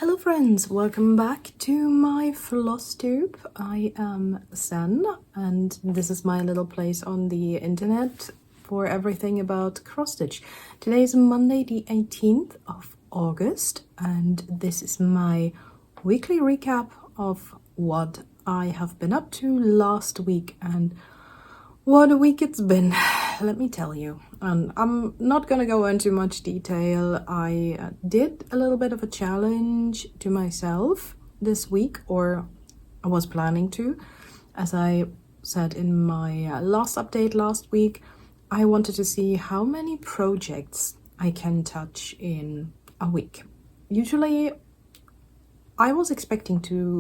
Hello friends, welcome back to my Flosstube. I am Sen and this is my little place on the internet for everything about cross-stitch. Today is Monday the 18th of August and this is my weekly recap of what I have been up to last week, and what a week it's been, let me tell you. And I'm not gonna go into much detail. I did a little bit of a challenge to myself this week, or I was planning to. As I said in my last update last week, I wanted to see how many projects I can touch in a week. Usually I was expecting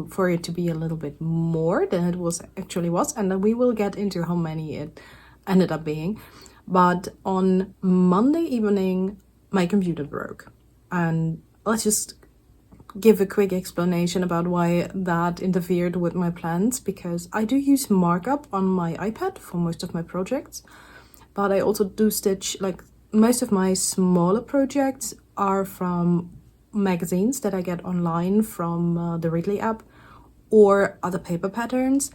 for it to be a little bit more than it actually was, and then we will get into how many it ended up being. But on Monday evening, my computer broke, and let's just give a quick explanation about why that interfered with my plans, because I do use markup on my iPad for most of my projects, but I also do stitch, like most of my smaller projects are from magazines that I get online from the Readly app or other paper patterns.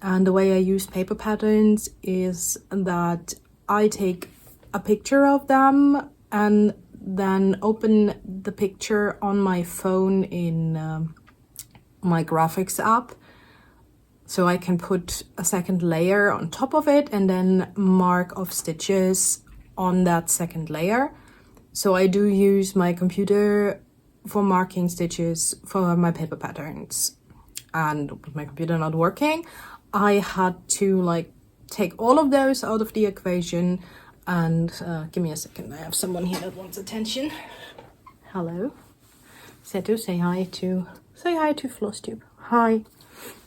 And the way I use paper patterns is that I take a picture of them and then open the picture on my phone in my graphics app, so I can put a second layer on top of it and then mark off stitches on that second layer. So I do use my computer for marking stitches for my paper patterns. And with my computer not working, I had to take all of those out of the equation. And give me a second, I have someone here that wants attention. Hello. Setu, say hi to Flosstube. Hi.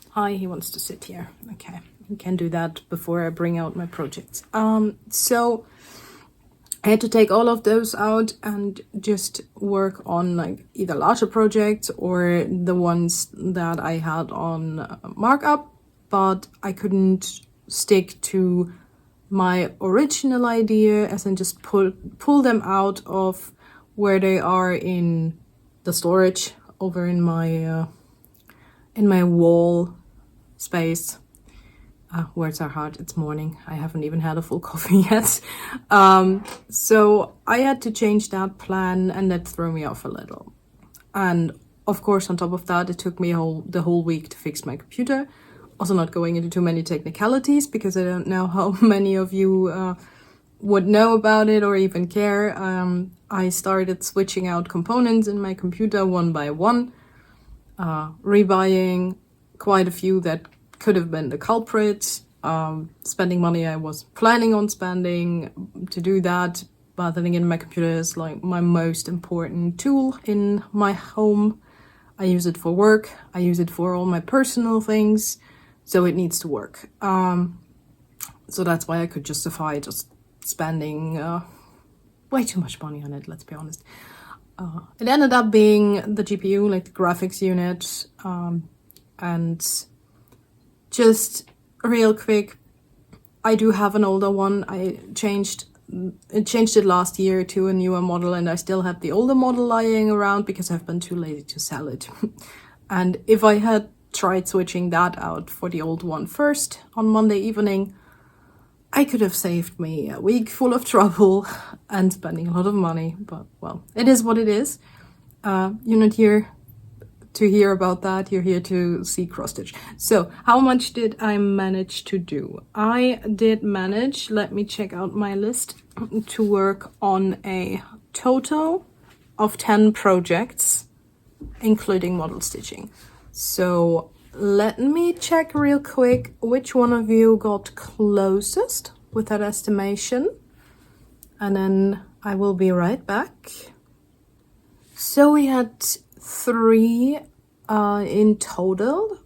Hi, he wants to sit here. Okay, he can do that before I bring out my projects. So I had to take all of those out and just work on either larger projects or the ones that I had on markup, but I couldn't stick to my original idea, as in just pull them out of where they are in the storage over in my wall space. Words are hard, it's morning. I haven't even had a full coffee yet. So I had to change that plan, and that threw me off a little. And of course, on top of that, it took me the whole week to fix my computer. Also not going into too many technicalities, because I don't know how many of you would know about it or even care. I started switching out components in my computer one by one, rebuying quite a few that could have been the culprit, spending money I was planning on spending to do that. But then again, my computer is my most important tool in my home. I use it for work, I use it for all my personal things, so it needs to work. So that's why I could justify just spending way too much money on it, let's be honest. It ended up being the GPU, the graphics unit, and just real quick, I do have an older one. I changed it last year to a newer model, and I still have the older model lying around because I've been too lazy to sell it. And if I had tried switching that out for the old one first on Monday evening, I could have saved me a week full of trouble and spending a lot of money. But well, it is what it is. You're not here to hear about that, you're here to see cross-stitch. So how much did I manage to do? I did manage, let me check out my list, to work on a total of 10 projects, including model stitching. So let me check real quick which one of you got closest with that estimation, and then I will be right back. So we had 3 in total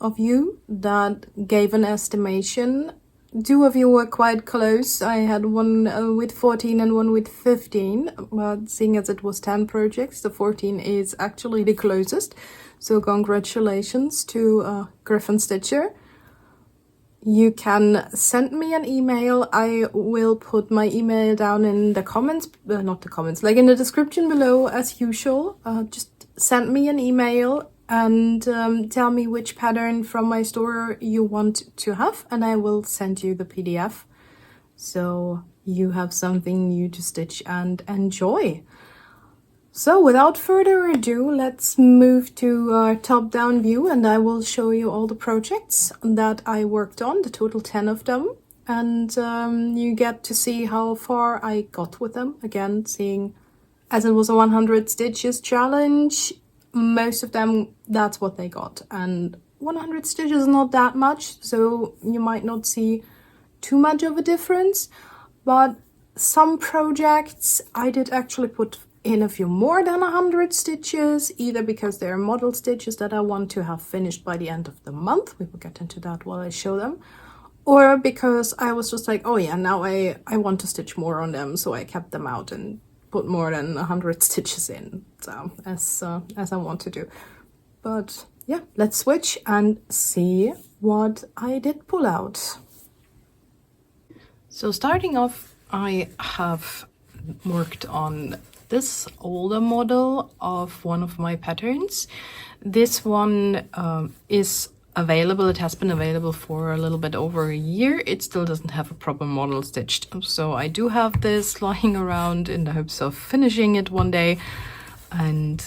of you that gave an estimation. 2 of you were quite close. I had one with 14 and one with 15, but seeing as it was 10 projects, the 14 is actually the closest. So congratulations to Griffin Stitcher. You can send me an email. I will put my email down in the comments, not the comments, in the description below as usual. Just send me an email and tell me which pattern from my store you want to have, and I will send you the PDF so you have something new to stitch and enjoy. So without further ado, let's move to our top-down view, and I will show you all the projects that I worked on, the total 10 of them, and you get to see how far I got with them. Again, seeing as it was a 100 stitches challenge, most of them, that's what they got. And 100 stitches is not that much, so you might not see too much of a difference, but some projects I did actually put in a few more than 100 stitches, either because they're model stitches that I want to have finished by the end of the month, we will get into that while I show them, or because I was just like, oh yeah, now I want to stitch more on them, so I kept them out and put more than 100 stitches in, so as I want to do. But yeah, let's switch and see what I did pull out. So starting off, I have worked on this older model of one of my patterns. This one is available. It has been available for a little bit over a year. It still doesn't have a proper model stitched. So I do have this lying around in the hopes of finishing it one day. And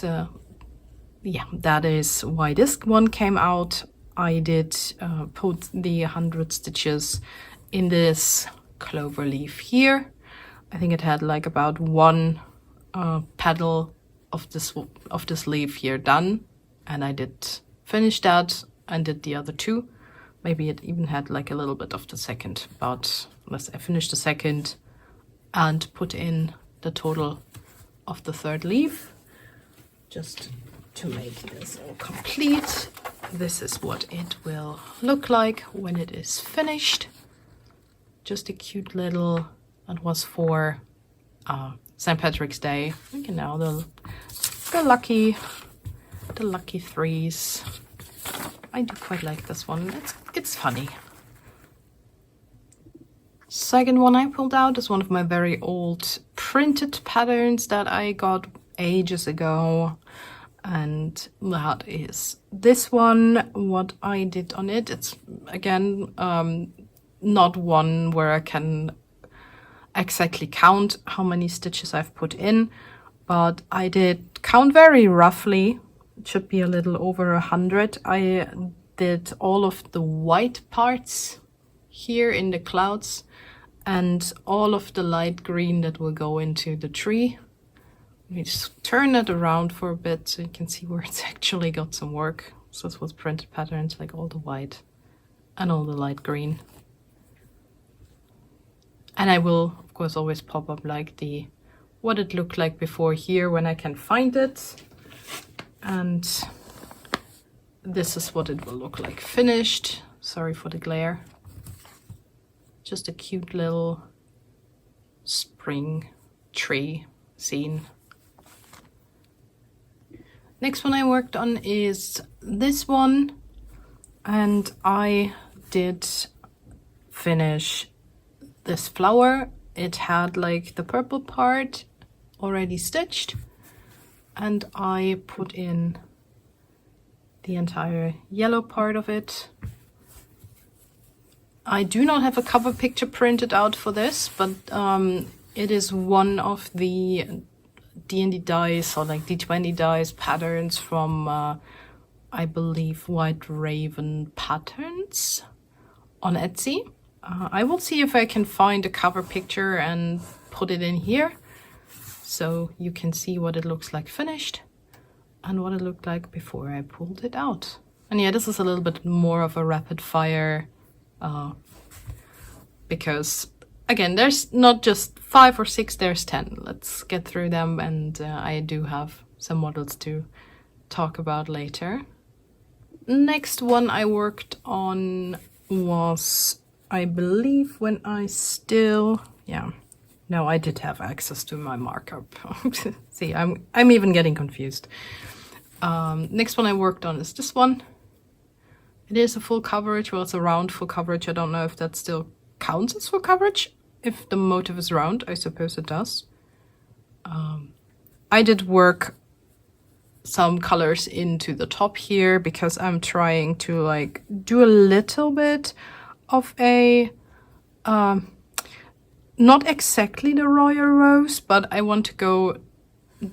yeah, that is why this one came out. I did put the 100 stitches in this clover leaf here. I think it had like about one petal of this leaf here done, and I did finish that and did the other two. Maybe it even had like a little bit of the second, but unless I finished the second and put in the total of the third leaf just to make this all complete. This is what it will look like when it is finished. Just a cute little, that was for St. Patrick's Day. You know, the lucky threes. I do quite like this one. It's funny. Second one I pulled out is one of my very old printed patterns that I got ages ago, and that is this one. What I did on it, it's again not one where I can exactly count how many stitches I've put in, but I did count very roughly. It should be a little over 100. I did all of the white parts here in the clouds and all of the light green that will go into the tree. Let me just turn it around for a bit so you can see where it's actually got some work. So this was printed patterns, like all the white and all the light green. And I will, of course, always pop up like what it looked like before here when I can find it. And this is what it will look like finished. Sorry for the glare. Just a cute little spring tree scene. Next one I worked on is this one. And I did finish this flower. It had like the purple part already stitched, and I put in the entire yellow part of it. I do not have a cover picture printed out for this, but it is one of the D&D dice or like D20 dice patterns from I believe White Raven Patterns on Etsy. I will see if I can find a cover picture and put it in here so you can see what it looks like finished and what it looked like before I pulled it out. And yeah, this is a little bit more of a rapid fire because again, there's not just 5 or 6, there's 10. Let's get through them, and I do have some models to talk about later. Next one I worked on was, I believe, when I still, no, I did have access to my markup. See, I'm even getting confused. Next one I worked on is this one. It is a full coverage. Well, it's a round full coverage. I don't know if that still counts as full coverage. If the motif is round, I suppose it does. I did work some colors into the top here because I'm trying to like do a little bit of a not exactly the royal rose, but I want to go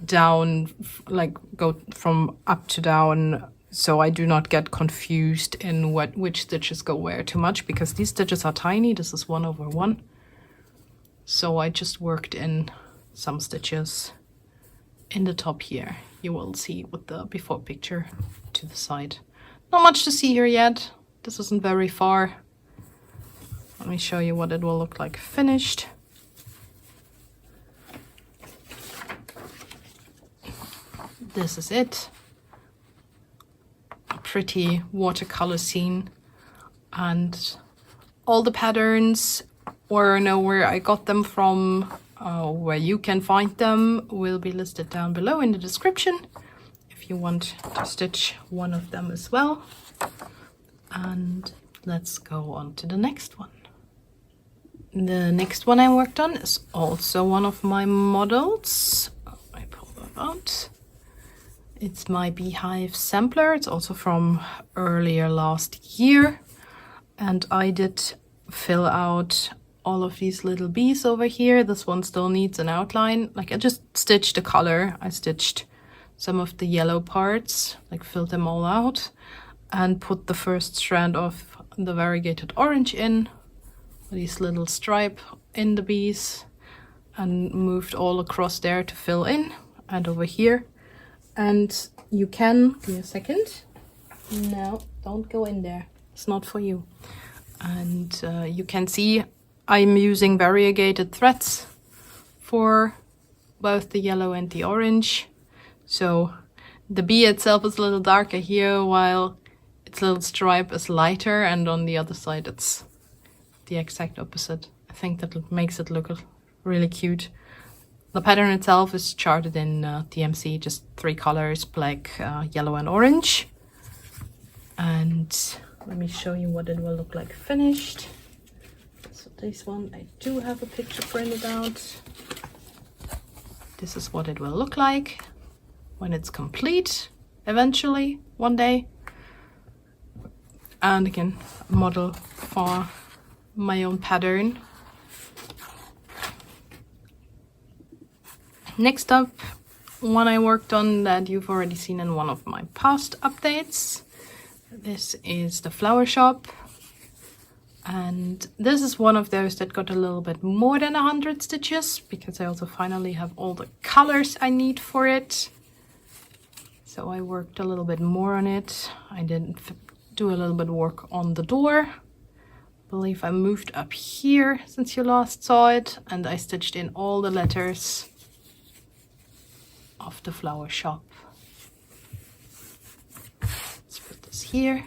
down, like go from up to down, so I do not get confused in which stitches go where too much, because these stitches are tiny. This is 1/1, so I just worked in some stitches in the top here. You will see with the before picture to the side. Not much to see here yet. This isn't very far. Let me show you what it will look like finished. This is it. A pretty watercolor scene, and all the patterns, or know where I got them from, where you can find them, will be listed down below in the description if you want to stitch one of them as well. And let's go on to the next one. The next one I worked on is also one of my models. I pull that out. It's my beehive sampler. It's also from earlier last year. And I did fill out all of these little bees over here. This one still needs an outline. Like, I just stitched the color. I stitched some of the yellow parts, like filled them all out, and put the first strand of the variegated orange in, these little stripe in the bees, and moved all across there to fill in, and over here. And you can, give me a second. No, don't go in there. It's not for you. And you can see I'm using variegated threads for both the yellow and the orange. So the bee itself is a little darker here, while its little stripe is lighter, and on the other side it's the exact opposite. I think that makes it look really cute. The pattern itself is charted in DMC, just 3 colors, black, yellow and orange. And let me show you what it will look like finished. So this one I do have a picture printed out. This is what it will look like when it's complete, eventually, one day. And again, a model for my own pattern. Next up, one I worked on that you've already seen in one of my past updates. This is the flower shop. And this is one of those that got a little bit more than 100 stitches, because I also finally have all the colors I need for it. So I worked a little bit more on it. I did do a little bit of work on the door. I believe I moved up here since you last saw it, and I stitched in all the letters of the flower shop. Let's put this here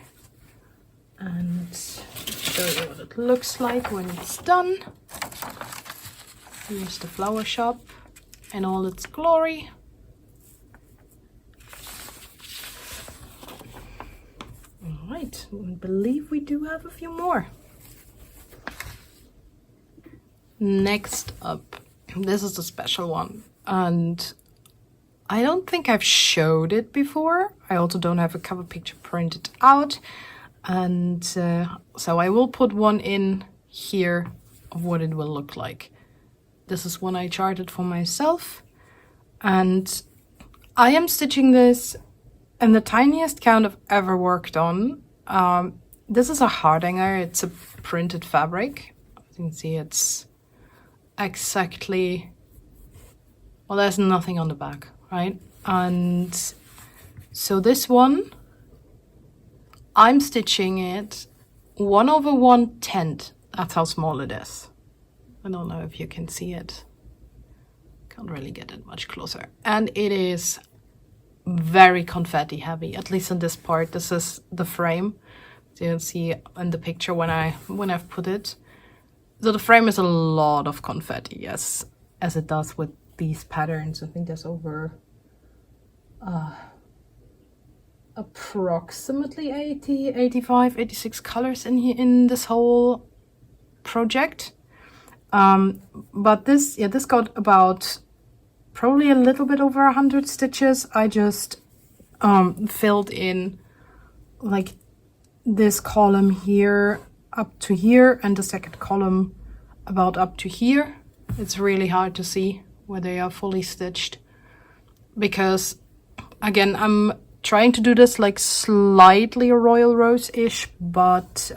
and show you what it looks like when it's done. Here's the flower shop in all its glory. All right, I believe we do have a few more. Next up, this is a special one, and I don't think I've showed it before. I also don't have a cover picture printed out. And so I will put one in here of what it will look like. This is one I charted for myself. And I am stitching this in the tiniest count I've ever worked on. This is a hardanger. It's a printed fabric. As you can see, it's exactly, well, there's nothing on the back, right? And so this one, I'm stitching it 1/1/10. That's how small it is. I don't know if you can see it. Can't really get it much closer. And it is very confetti heavy, at least in this part. This is the frame. So you can see in the picture when I've put it. So the frame is a lot of confetti, yes, as it does with these patterns. I think there's over approximately 80, 85, 86 colors in here in this whole project. But this got about probably a little bit over 100 stitches. I just filled in like this column here up to here and the second column about up to here. It's really hard to see where they are fully stitched because, again, I'm trying to do this like slightly Royal Rose-ish, but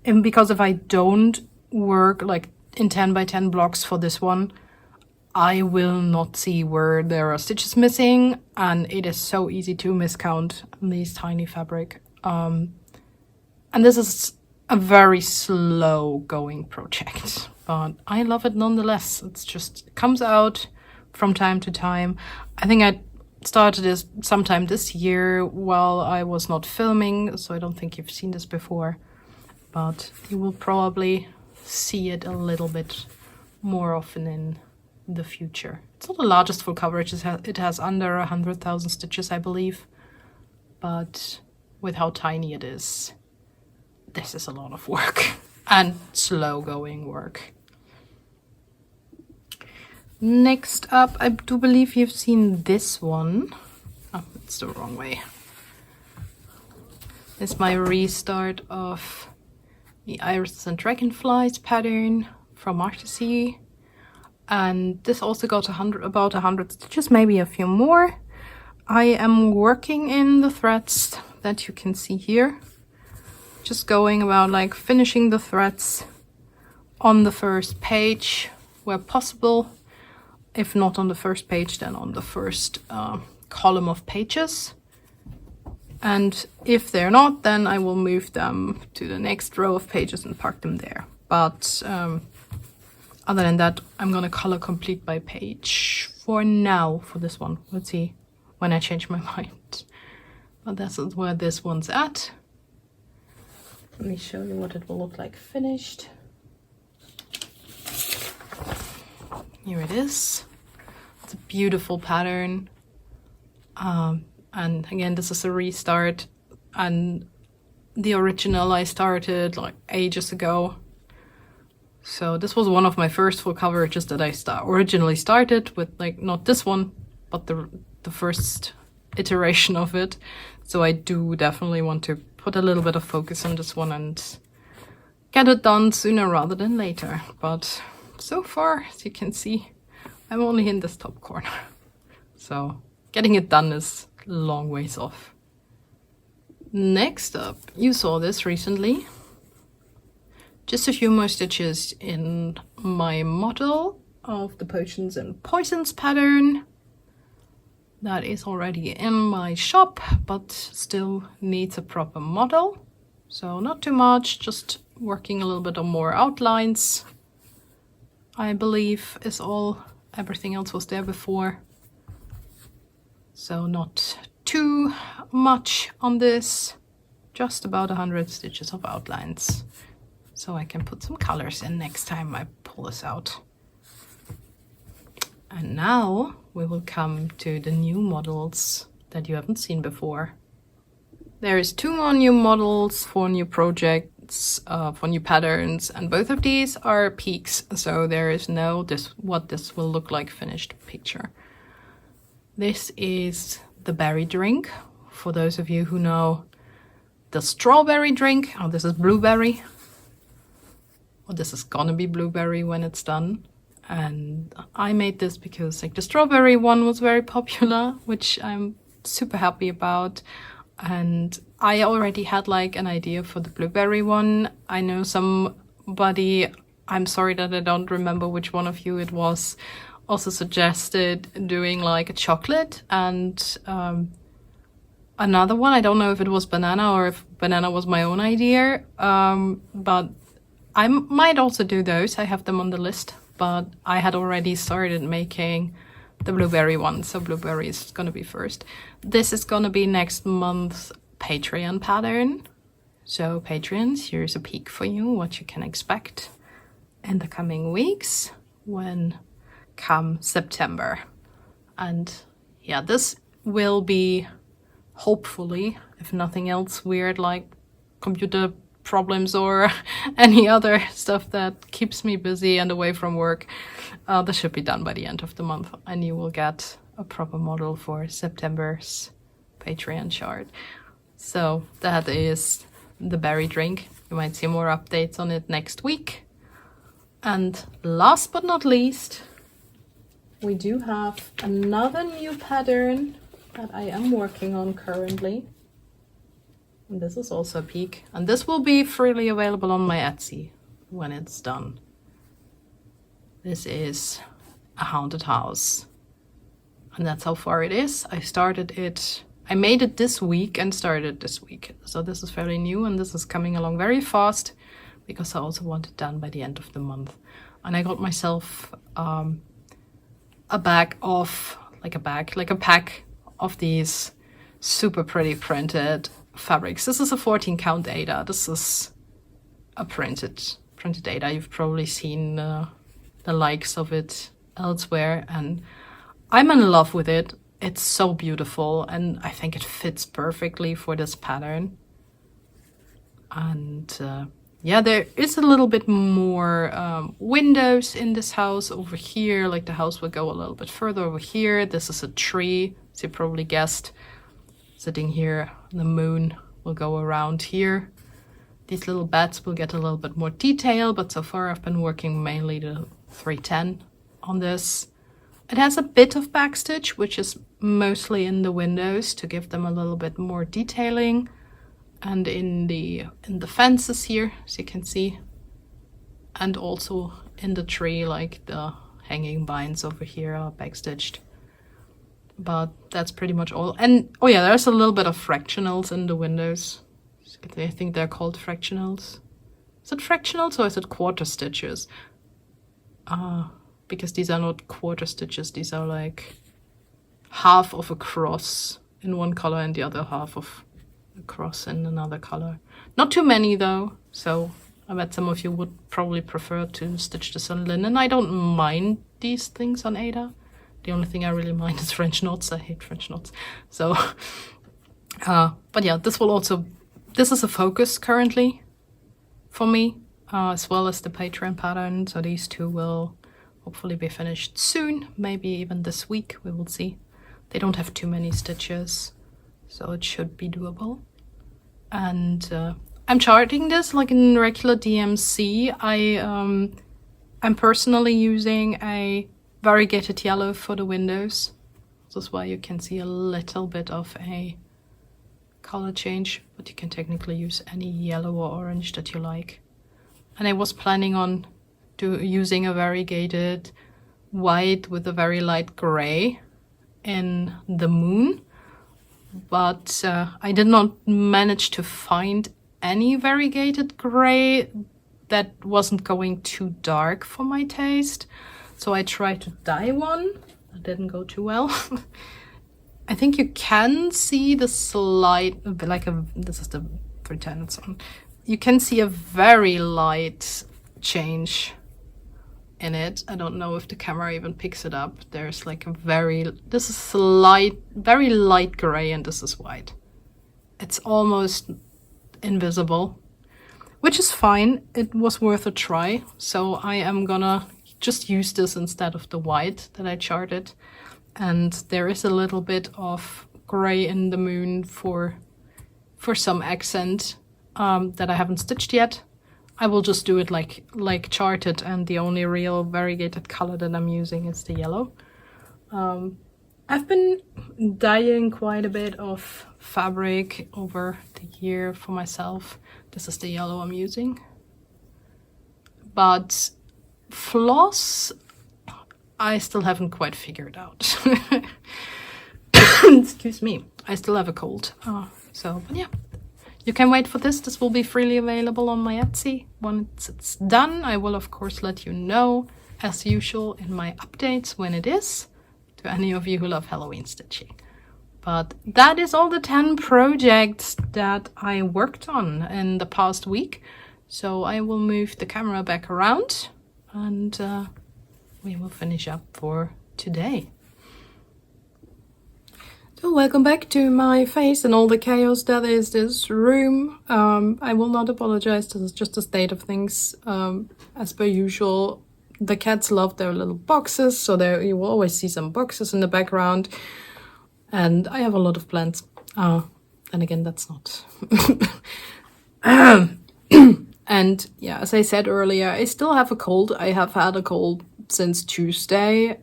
because if I don't work like in 10 by 10 blocks for this one, I will not see where there are stitches missing, and it is so easy to miscount these tiny fabric. And this is a very slow going project, but I love it nonetheless. It's just, it comes out from time to time. I think I started this sometime this year while I was not filming, so I don't think you've seen this before, but you will probably see it a little bit more often in the future. It's not the largest full coverage. It has under 100,000 stitches, I believe, but with how tiny it is, this is a lot of work and slow going work. Next up, I do believe you've seen this one. Oh, it's the wrong way. It's my restart of the Irises and Dragonflies pattern from Artisy. And this also got about 100 stitches, maybe a few more. I am working in the threads that you can see here. Just going about like finishing the threads on the first page where possible. If not on the first page, then on the first column of pages. And if they're not, then I will move them to the next row of pages and park them there. But other than that, I'm gonna color complete by page for now for this one. Let's see when I change my mind. But that's where this one's at. Let me show you what it will look like finished. Here it is. It's a beautiful pattern. And again, this is a restart. And the original I started like ages ago. So this was one of my first full coverages that I originally started with, like not this one, but the first iteration of it. So I do definitely want to put a little bit of focus on this one and get it done sooner rather than later. But so far, as you can see, I'm only in this top corner. So getting it done is a long ways off. Next up, you saw this recently. Just a few more stitches in my model of the Potions and Poisons pattern. That is already in my shop, but still needs a proper model. So not too much, just working a little bit on more outlines. I believe is all. Everything else was there before. So not too much on this. Just about 100 stitches of outlines. So I can put some colors in next time I pull this out. And now we will come to the new models that you haven't seen before. There is 2 more new models for new projects, for new patterns, and both of these are peaks. So there is no what this will look like finished picture. This is the berry drink. For those of you who know the strawberry drink, oh, this is blueberry. Well, this is gonna be blueberry when it's done. And I made this because like the strawberry one was very popular, which I'm super happy about. And I already had like an idea for the blueberry one. I know somebody, I'm sorry that I don't remember which one of you it was, also suggested doing like a chocolate and another one. I don't know if it was banana or if banana was my own idea, but I might also do those. I have them on the list, but I had already started making the blueberry one, so blueberry is gonna be first. This is gonna be next month's Patreon pattern. So Patreons, here's a peek for you, what you can expect in the coming weeks when come September. And yeah, this will be hopefully, if nothing else weird like computer problems or any other stuff that keeps me busy and away from work, this should be done by the end of the month and you will get a proper model for September's Patreon chart. So that is the berry drink. You might see more updates on it next week. And last but not least, we do have another new pattern that I am working on currently. And this is also a peek. And this will be freely available on my Etsy when it's done. This is a haunted house. And that's how far it is. I made it this week and started this week. So this is fairly new and this is coming along very fast because I also want it done by the end of the month. And I got myself a pack of these super pretty printed fabrics. This is a 14 count Aida. This is a printed Aida. You've probably seen the likes of it elsewhere, and I'm in love with it. It's so beautiful, and I think it fits perfectly for this pattern. And yeah, there is a little bit more windows in this house over here. Like the house will go a little bit further over here. This is a tree, as you probably guessed, sitting here. The moon will go around here. These little beds will get a little bit more detail, but so far I've been working mainly the 310 on this. It has a bit of backstitch, which is mostly in the windows to give them a little bit more detailing, and in the fences here, as you can see, and also in the tree, like the hanging vines over here are backstitched. But that's pretty much all. And oh yeah, there's a little bit of fractionals in the windows. I think they're called fractionals. Is it fractionals or is it quarter stitches? Because these are not quarter stitches, these are like half of a cross in one color and the other half of a cross in another color. Not too many though, so I bet some of you would probably prefer to stitch this on linen. I don't mind these things on Aida. The only thing I really mind is French knots. I hate French knots. So, but yeah, this is a focus currently for me, as well as the Patreon pattern. So these two will hopefully be finished soon, maybe even this week, we will see. They don't have too many stitches, so it should be doable. And I'm charting this like in regular DMC. I'm personally using a variegated yellow for the windows. This is why you can see a little bit of a color change, but you can technically use any yellow or orange that you like. And I was planning on using a variegated white with a very light gray in the moon, but I did not manage to find any variegated gray that wasn't going too dark for my taste. So I tried to dye one. That didn't go too well. I think you can see the slight, this is the 310 it's on. You can see a very light change in it. I don't know if the camera even picks it up. There's like this is very light gray and this is white. It's almost invisible, which is fine. It was worth a try. So I am gonna just use this instead of the white that I charted. And there is a little bit of gray in the moon for some accent that I haven't stitched yet. I will just do it like charted, and the only real variegated color that I'm using is the yellow. I've been dyeing quite a bit of fabric over the year for myself. This is the yellow I'm using. But floss, I still haven't quite figured out. Excuse me, I still have a cold. But yeah, you can wait for this. This will be freely available on my Etsy. Once it's done, I will of course let you know, as usual, in my updates when it is, to any of you who love Halloween stitching. But that is all the 10 projects that I worked on in the past week. So I will move the camera back around and we will finish up for today. So welcome back to my face and all the chaos that is this room. I will not apologize, this is just a state of things. As per usual, the cats love their little boxes, so there you will always see some boxes in the background. And I have a lot of plants. And again, that's not. And yeah, as I said earlier, I still have a cold. I have had a cold since Tuesday.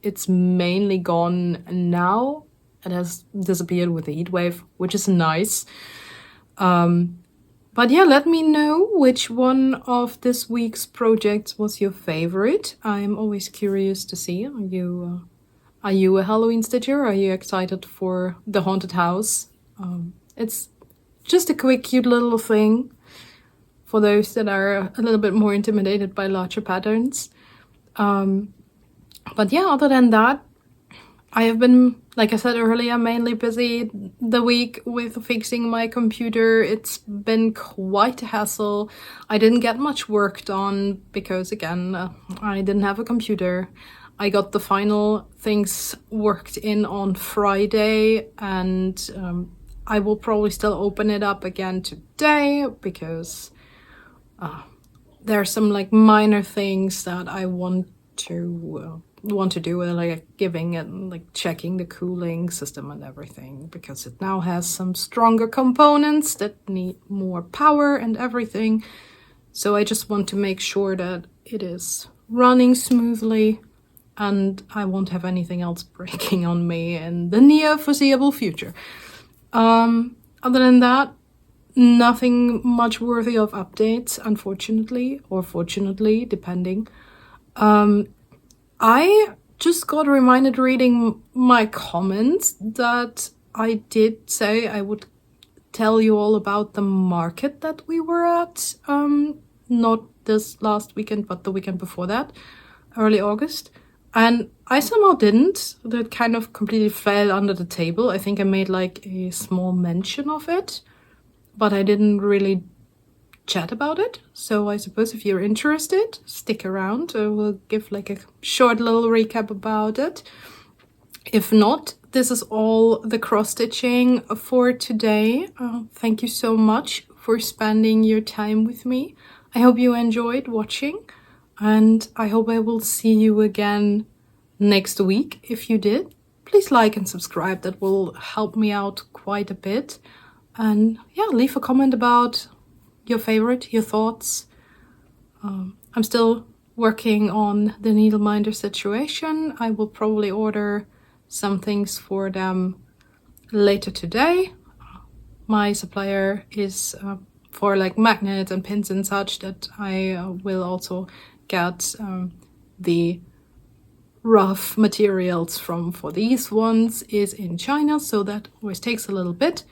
It's mainly gone now. It has disappeared with the heat wave, which is nice. But yeah, let me know which one of this week's projects was your favorite. I'm always curious to see. Are you a Halloween stitcher? Are you excited for the haunted house? It's just a quick, cute little thing for those that are a little bit more intimidated by larger patterns. But yeah, other than that, I have been, like I said earlier, mainly busy the week with fixing my computer. It's been quite a hassle. I didn't get much work done because, again, I didn't have a computer. I got the final things worked in on Friday, and I will probably still open it up again today because there are some like minor things that I want to do, like giving it, like checking the cooling system and everything, because it now has some stronger components that need more power and everything. So I just want to make sure that it is running smoothly, and I won't have anything else breaking on me in the near foreseeable future. Other than that, nothing much worthy of updates, unfortunately, or fortunately, depending. I just got reminded reading my comments that I did say I would tell you all about the market that we were at, not this last weekend, but the weekend before that, early August. And I somehow didn't. That kind of completely fell under the table. I think I made like a small mention of it, but I didn't really chat about it. So I suppose if you're interested, stick around. I will give like a short little recap about it. If not, this is all the cross-stitching for today. Thank you so much for spending your time with me. I hope you enjoyed watching, and I hope I will see you again next week. If you did, please like and subscribe. That will help me out quite a bit. And yeah, leave a comment about your favorite, your thoughts. I'm still working on the needle minder situation. I will probably order some things for them later today. My supplier is for like magnets and pins and such that I will also get the rough materials from for these ones is in China, so that always takes a little bit.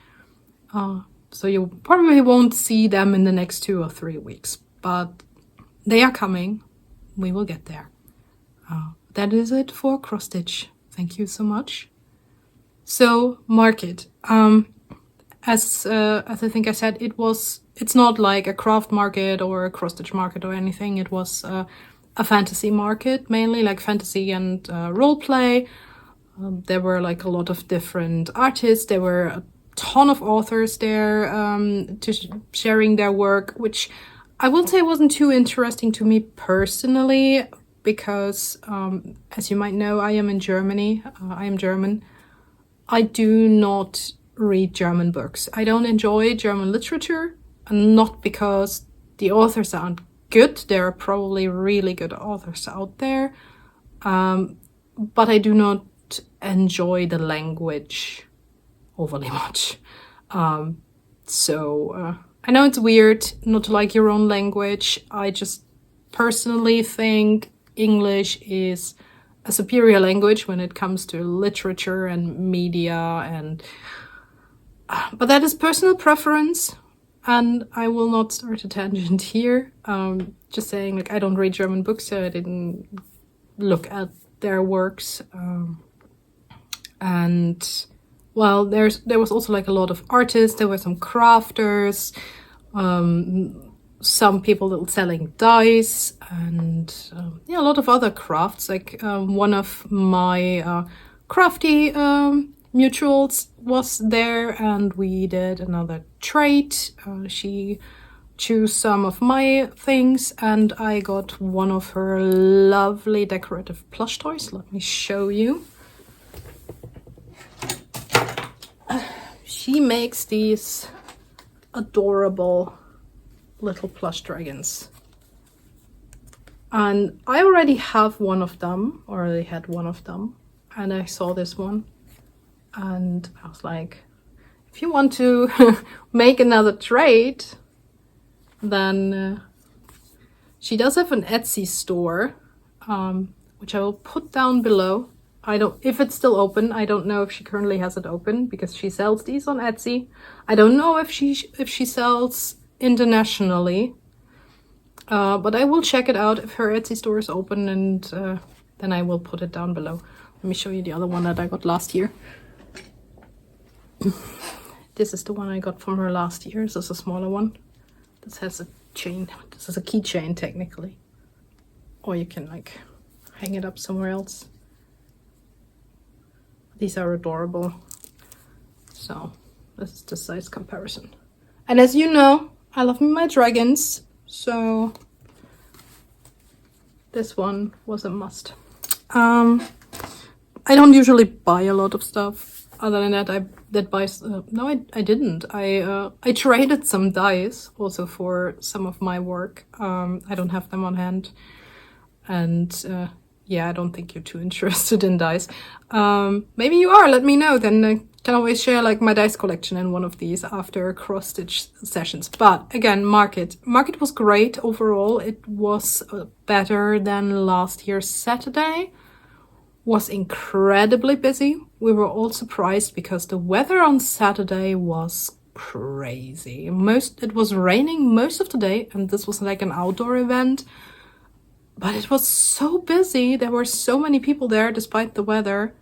So you probably won't see them in the next 2 or 3 weeks, but they are coming. We will get there. That is it for cross stitch. Thank you so much. So market. As I think I said, it's not like a craft market or a cross stitch market or anything. It was a fantasy market, mainly like fantasy and role play. There were like a lot of different artists. There were a ton of authors there sharing their work, which I will say wasn't too interesting to me personally, because as you might know, I am in Germany. I am German. I do not read German books. I don't enjoy German literature, and not because the authors aren't good. There are probably really good authors out there, but I do not enjoy the language overly much. So I know it's weird not to like your own language. I just personally think English is a superior language when it comes to literature and media, and but that is personal preference, and I will not start a tangent here. Just saying, like, I don't read German books, so I didn't look at their works. And well, there was also like a lot of artists. There were some crafters, some people selling dice, and yeah, a lot of other crafts. Like one of my crafty mutuals was there, and we did another trade. She chose some of my things, and I got one of her lovely decorative plush toys. Let me show you. she makes these adorable little plush dragons. And I already have one of them, or already had one of them, and I saw this one and I was like, if you want to make another trade, then she does have an Etsy store, which I will put down below. If it's still open. I don't know if she currently has it open because she sells these on Etsy. I don't know if she sells internationally. But I will check it out if her Etsy store is open, and then I will put it down below. Let me show you the other one that I got last year. This is the one I got from her last year. This is a smaller one. This has a chain. This is a keychain technically. Or you can like hang it up somewhere else. These are adorable. So this is the size comparison. And as you know, I love my dragons. So this one was a must. I don't usually buy a lot of stuff. Other than that, I didn't. I traded some dies also for some of my work. I don't have them on hand, and yeah, I don't think you're too interested in dice. Maybe you are. Let me know. Then I can always share like my dice collection in one of these after cross-stitch sessions. But again, market was great overall. It was better than last year's Saturday. Was incredibly busy. We were all surprised because the weather on Saturday was crazy. It was raining most of the day, and this was like an outdoor event. But it was so busy. There were so many people there despite the weather.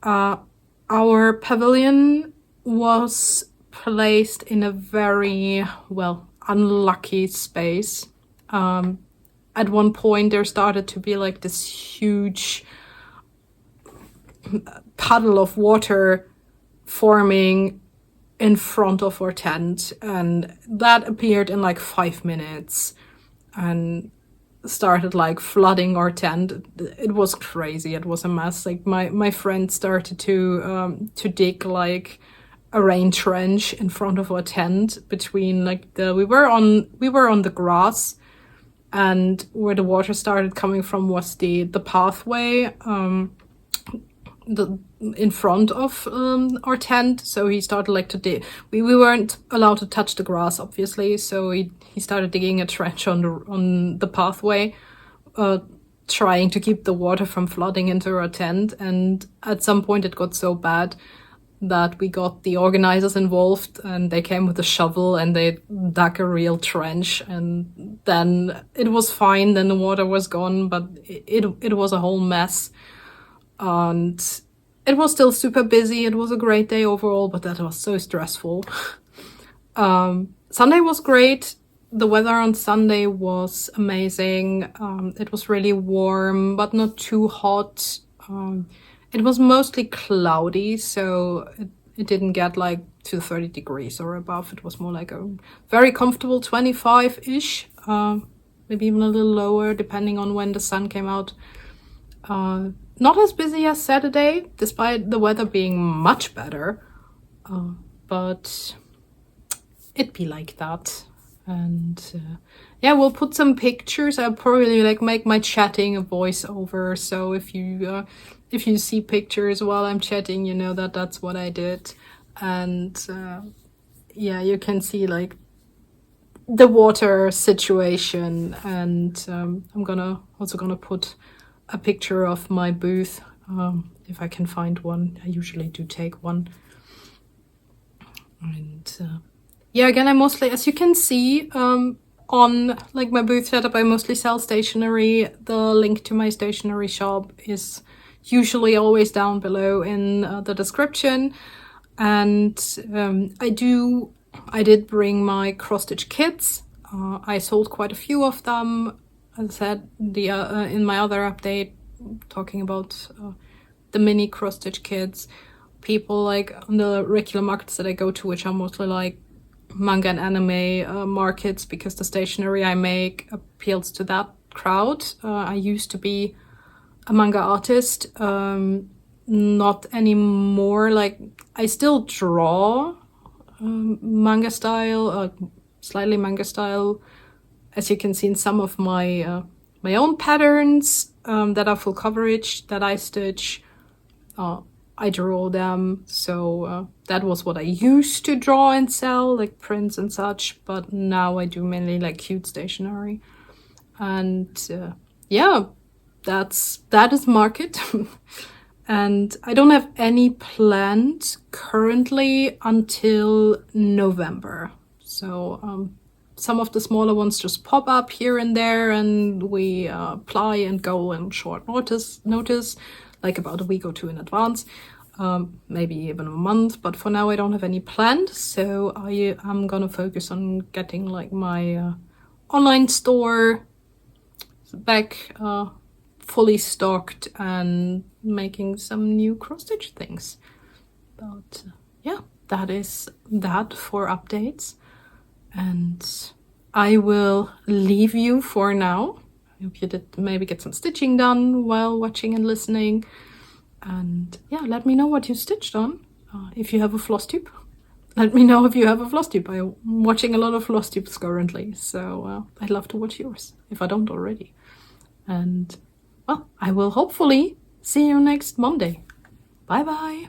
Our pavilion was placed in a very, unlucky space. At one point there started to be like this huge puddle of water forming in front of our tent, and that appeared in like 5 minutes and started like flooding our tent. It was crazy. It was a mess. Like my friend started to dig like a rain trench in front of our tent between like we were on the grass, and where the water started coming from was the pathway in front of our tent. So he started like to dig. We weren't allowed to touch the grass, obviously, so he started digging a trench on the pathway, trying to keep the water from flooding into our tent. And at some point it got so bad that we got the organizers involved, and they came with a shovel and they dug a real trench, and then it was fine. Then the water was gone, but it was a whole mess. And it was still super busy. It was a great day overall, but that was so stressful. Sunday was great. The weather on Sunday was amazing. It was really warm, but not too hot. It was mostly cloudy, so it didn't get like to 30 degrees or above. It was more like a very comfortable 25-ish, maybe even a little lower, depending on when the sun came out. Not as busy as Saturday, despite the weather being much better, but it'd be like that. And yeah, we'll put some pictures. I'll probably like make my chatting a voiceover, so if you see pictures while I'm chatting, you know that that's what I did. And yeah, you can see like the water situation, and I'm also gonna put a picture of my booth, if I can find one. I usually do take one. And yeah, again, I mostly, as you can see, on like my booth setup, I mostly sell stationery. The link to my stationery shop is usually always down below in the description. And I did bring my cross-stitch kits. I sold quite a few of them. As I said, in my other update, talking about the mini cross-stitch kits. People like on the regular markets that I go to, which are mostly like manga and anime markets, because the stationery I make appeals to that crowd. I used to be a manga artist. not anymore. Like, I still draw manga style, slightly manga style, as you can see in some of my my own patterns that are full coverage that I stitch. I draw them, so that was what I used to draw and sell, like prints and such, but now I do mainly like cute stationery. And yeah, that is market. And I don't have any planned currently until November. So some of the smaller ones just pop up here and there, and we apply and go in short notice, like about a week or two in advance, maybe even a month. But for now, I don't have any planned. So I am gonna focus on getting like my online store back fully stocked and making some new cross-stitch things. But yeah, that is that for updates, and I will leave you for now. I hope you did maybe get some stitching done while watching and listening, and yeah, let me know what you stitched on. If you have a Flosstube, let me know if you have a Flosstube. I'm watching a lot of Flosstubes currently, so I'd love to watch yours if I don't already. And well, I will hopefully see you next Monday. Bye bye.